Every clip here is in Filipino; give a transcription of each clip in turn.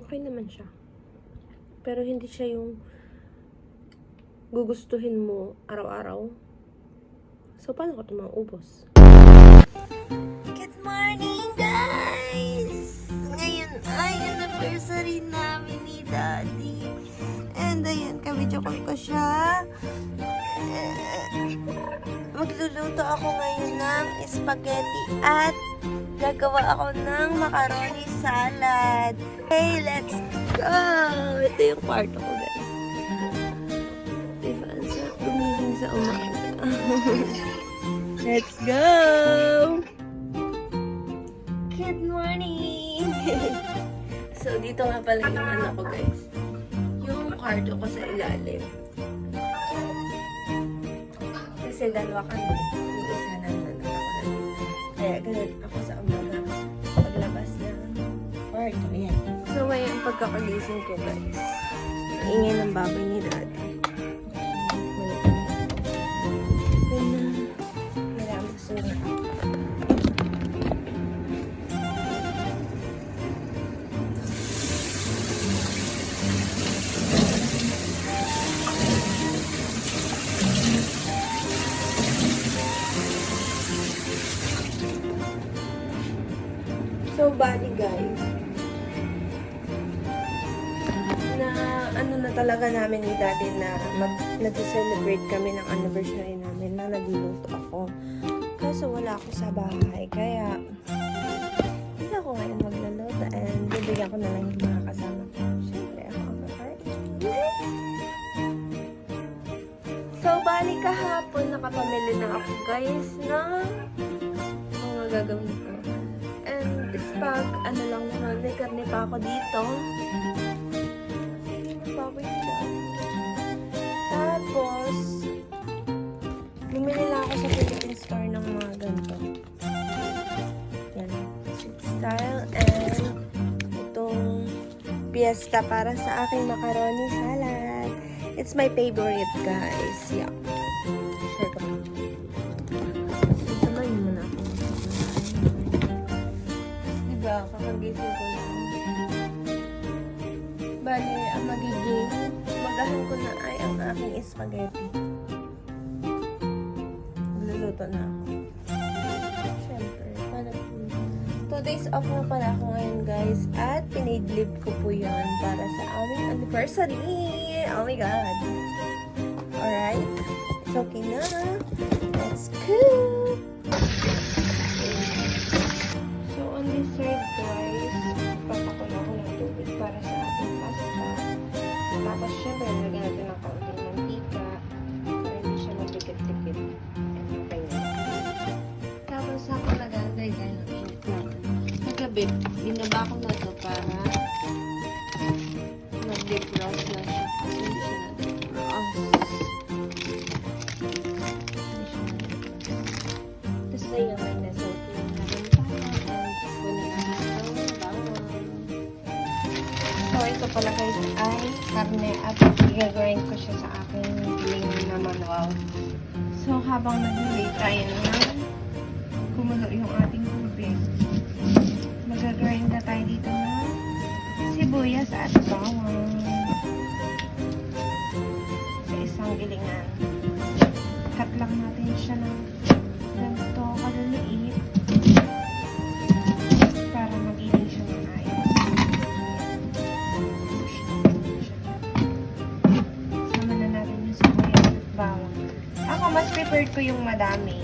okay naman siya. Pero hindi siya yung gugustuhin mo araw-araw. So, paano ko ito maubos? Good morning, guys! Ngayon ay anniversary namin ni Daddy. And ayan, kabidyo ko siya. Magluluto ako ngayon ng spaghetti at gagawa ako ng macaroni salad. Hey, let's go! Ito yung kwarto ko, guys. Diba, ang sarap gumising sa umaga. Let's go! Good morning! So, dito nga pala yung ano ko, guys. Yung kwarto ko sa ilalim. Kasi dalawa kami. Yung isa na ako na. Kaya ganun ako sa umaga. Paglabas ng kwarto. Yan. So, ngayon pagkakagising ko, guys. Ingay ng baboy ni Daddy. So, bali guys, na ano na talaga namin ni Daddy na nag-celebrate kami ng anniversary namin na nagluluto ako. Kaso wala ako sa bahay, kaya hindi ako ngayon magluluto and bibigyan ko na lang yung mga kasama ko. Siyempre, ako ang party. So, bali kahapon nakapamili na ako guys na mga gagawin ko. Pag ano lang naman, may karne pa ako dito. Pawit siya. Tapos, bumili lang ako sa Philippine store ng mga ganito. Yan. Sweet style and itong piyesta para sa aking macaroni salad. It's my favorite, guys. Yeah. Share ko. Samayin mo na ako. Kakagising ko lang. Bale, ang magiging magahan ko na ay ang aking spaghetti. Magluluto na ako. Siyempre, paano 2 days off na pala ako ngayon, guys. At pinaid leave ko po yun para sa aming anniversary. Oh my God. Alright. It's okay na. Let's cook. Side guys, papakulo ko ng tubig para sa ating pasta. Tapos syempre, lagyan natin ng kaunting mantika para hindi siya magdikit-dikit. Okay na. Tapos ako nag-aantay dahil ang init natin. Kagabi, binaba ko na ito para mag-defrost na siya. Kasi hindi siya na-defrost. Tapos na yung may nasa ito pala guys ay karne at i-grind ko siya sa aking piling na manual. So habang nag-wait tayo na kumulo yung ating tubig, mag-grind na tayo dito na sibuyas at bawang sa isang gilingan. Cut lang natin siya ng ganito kaliliit para magiling siya ng ayos. Mas preferred ko yung madami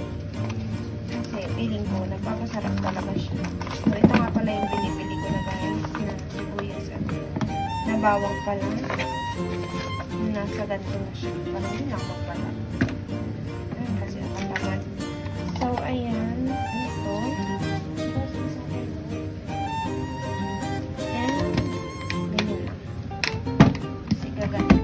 kasi feeling ko nagpapasarap talaga siya. So ito nga pala yung binibili ko na guys na sibuyas at na bawang pala nasa ganito na siya para hindi na magpala kasi ako tamad. So ayan ito and ganyan lang kasi gaganit.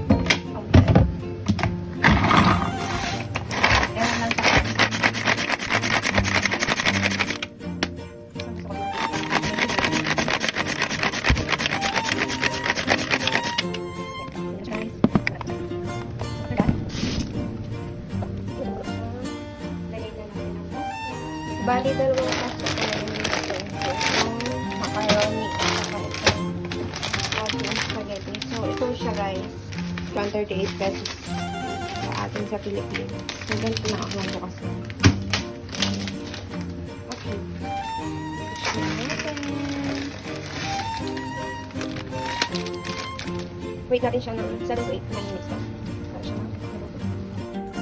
Bali, dalawang pasta ko na yung macaroni at saka ito. guys. 138 pesos sa atin sa Pilipinas. So, ganito na ako bukas na. Okay. Push na natin. Wait natin siya ng 7 to 8 minutes lang. Para siya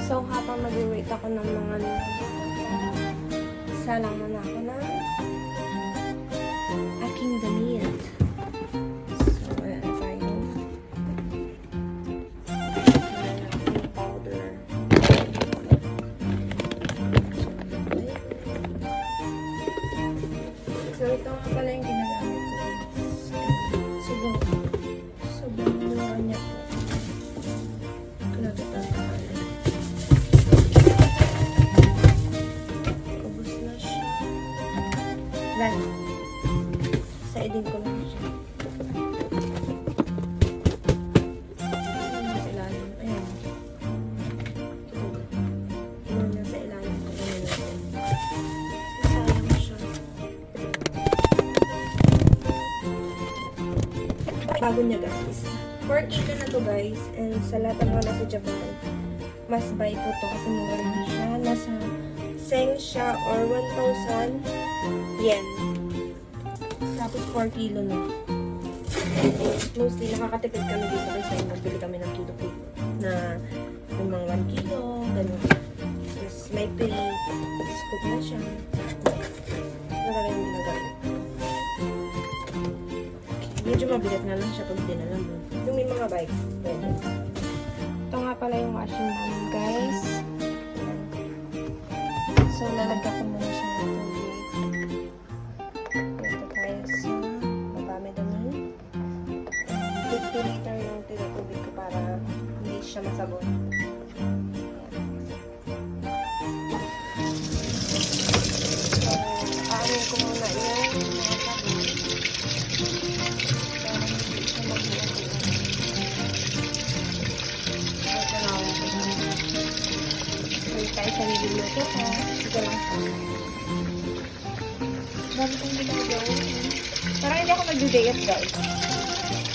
So, habang mag-wait ako ng mga salang muna ako ng aking damit. So, ayan tayo. Ayan aking powder. So, ito nga pala yung ginagamit ko. Sobrang mura niya po. Nagtatangkali. Ubus na siya. Wala. Sa edin ko lang siya. Sa ilalim. Ayan. Ito na sa ilalim ko. Sayang siya. Bago niya guys. 4 kilo na to guys. And sa lahat ng mga nasa Japan, mas buy ko to kasi mura lang siya. Nasa seng siya or 1,000 yen. Tapos 4 kilo na. Mostly nakakatipid kami dito kasi nagbili kami ng kilo-kilo na yung mga 1 kilo, ganun. Tapos may pay, scoop na siya. Wala rin yung ginagamit. Medyo mabigat na lang siya pag dinalam mo. Yung may mga bikes, pwede. Ito nga pala yung washing namin, guys. So, lalagyan ko muna siya ng tubig. Dito tayo sa dami-dami. 50 liter yung tinatubig ko para hindi siya masabon. So, aanin ko muna yung mga tabi. Para hindi siya magbuhat. Tayo sa niluluto ko. Ito lang po. Dami kong ginagawa. Parang hindi ako nag-diet guys.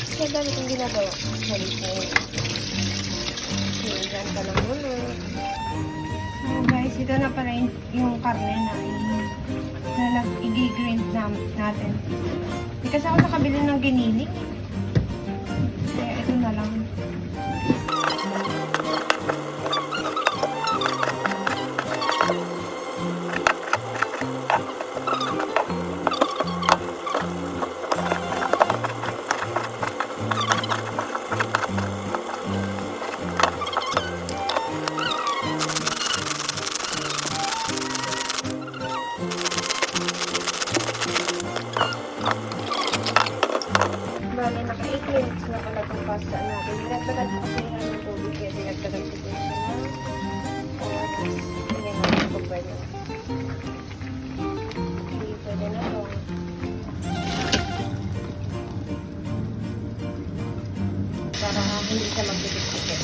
Kasi dami kong ginagawa. Sorry po. Okay, dyan ka lang muna. So guys, ito na pala yung karne na i-grind natin. Hindi kasi ako nakabili ng giniling. Kaya ito na lang. Bale, naka 8 minutes na pala itong pasta natin. Dinagdagan ko kasi yan ng tubig kaya dinagdagan ko din siya ng oras. Tingnan natin kung pwede na. Hindi pwede na to. Para hindi siya magpipit-pipit.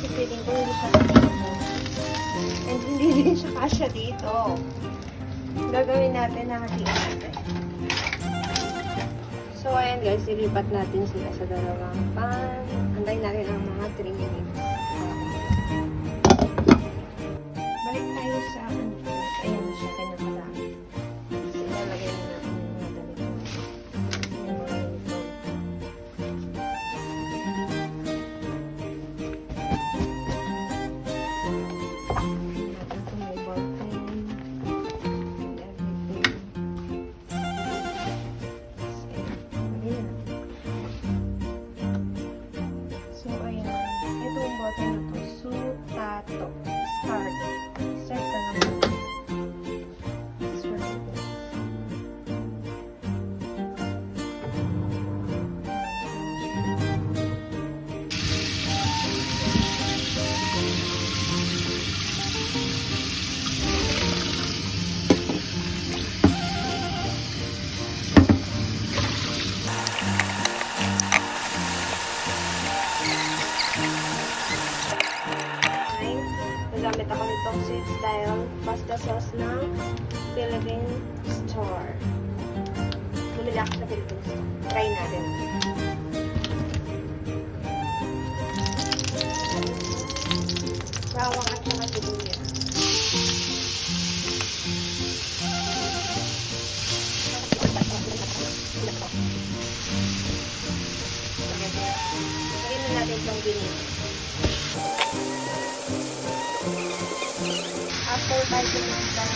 Pipitin ko hindi siya dito. And hindi din siya kasya dito. Gagawin natin na hati-hati. So, ayan guys, ilipat natin sila sa dalawang pan. Antayin natin ang mga 3 minutes. Balik tayo sa ano. Ayan siya, kanya pala. So, ilalagay na natin yung mga damit. Yung mga uniform. Natin kung may ballpen. And everything. So, ayan. Ito yung sweet style pasta sauce ng Philippine Store. Bumili ako sa Philippine Store. Try natin. Bawang at saka sibuyas. Lagyan na natin itong vinegar. After 5 minutes lang.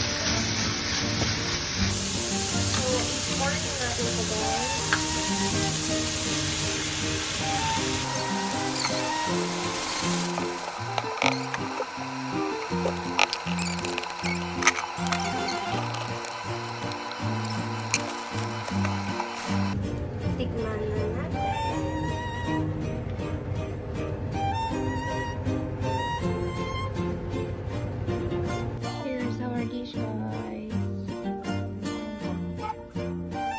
So, i-pour na natin ito guys. Tikman na natin. Here's our dish, guys.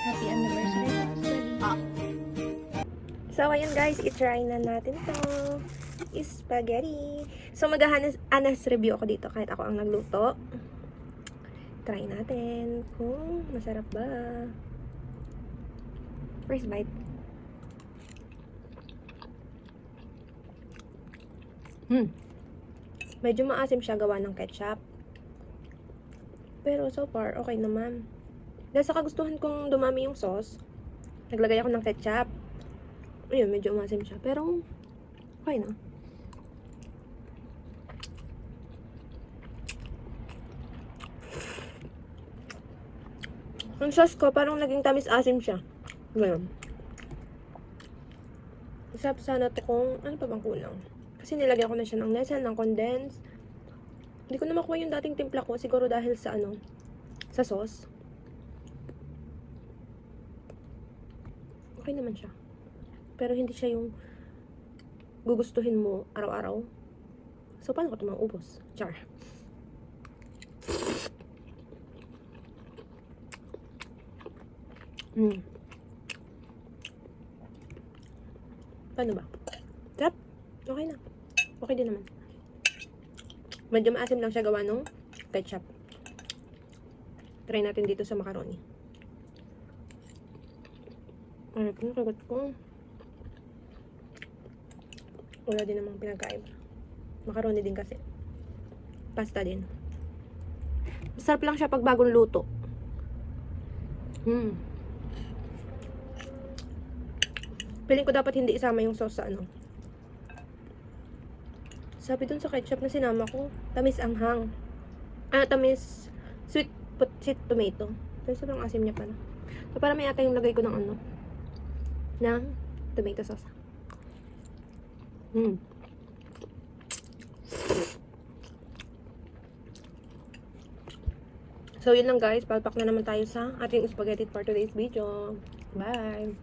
Happy anniversary, So, ayun guys, i-try na natin to. Spaghetti. So, mag-honest review ako dito kahit ako ang nagluto. Try natin kung masarap ba. First bite. Medyo maasim siya gawa ng ketchup. Pero so far, okay naman. Dahil sa kagustuhan kong dumami yung sauce, naglagay ako ng ketchup. Ayun, medyo maasim siya. Pero, okay na. Ang sauce ko, parang naging tamis-asim siya. Ngayon. Isap sana to kung, ano pa bang kulang? Kasi nilagyan ko na siya ng lesson, ng condense. Hindi ko na makuha yung dating timpla ko. Siguro dahil sa ano, sa sauce. Okay naman siya. Pero hindi siya yung gugustuhin mo araw-araw. So, paano ko ito maubos? Char. Paano ba? Sarap. Okay na. Okay din naman. Medyo maasim lang siya gawa ng ketchup. Try natin dito sa macaroni. Ay, kung kagat ko. Wala din namang pinagkaiba. Macaroni din kasi. Pasta din. Masarap lang siya pag bagong luto. Piling ko dapat hindi isama yung sauce sa ano. Sabi dun sa ketchup na sinama ko, tamis anghang. Tamis sweet tomato. Pero sobrang asim niya pala. So, para may ata yung lagay ko ng ano, ng tomato sauce. So, yun lang guys. Palpak na naman tayo sa ating spaghetti for today's video. Bye!